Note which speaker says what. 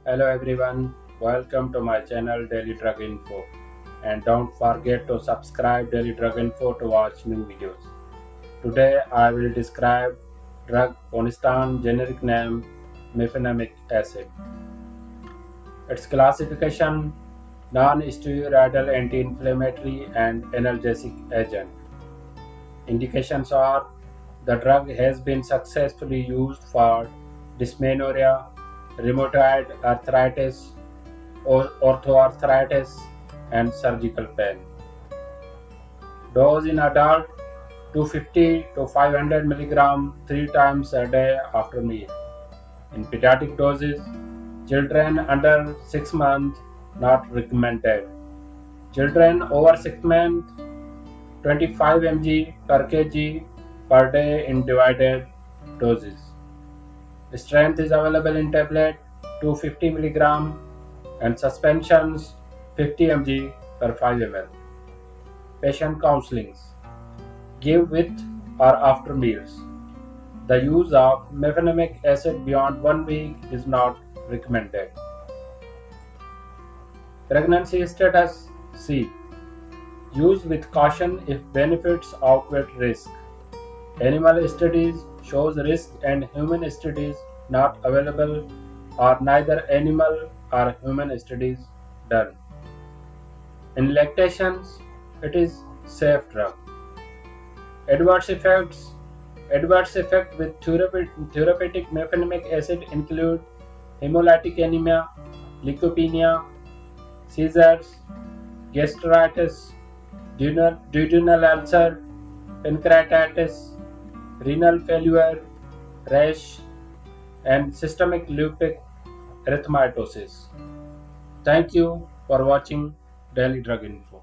Speaker 1: Hello everyone, welcome to my channel Daily Drug Info, and don't forget to subscribe Daily Drug Info to watch new videos. Today I will describe drug Ponstan, generic name Mefenamic acid. Its classification: non-steroidal anti-inflammatory and analgesic agent. Indications are: the drug has been successfully used for dysmenorrhea, rheumatoid arthritis, orthoarthritis, and surgical pain. Dose in adult: 250 to 500 mg 3 times a day after meal. In pediatric doses, children under 6 months not recommended. Children over 6 months, 25 mg per kg per day in divided doses. Strength is available in tablet 250 mg and suspensions 50 mg per 5 ml. Patient counselings: give with or after meals. The use of mefenamic acid beyond 1 week is not recommended. Pregnancy status: C. Use with caution if benefits outweigh risk. Animal studies shows risk and human studies not available, or neither animal or human studies done. In lactations, it is safe drug. Adverse effects: adverse effect with therapeutic mefenamic acid include hemolytic anemia, leukopenia, seizures, gastritis, duodenal ulcer, pancreatitis, renal failure, rash, and systemic lupus erythematosus. Thank you for watching Daily Drug Info.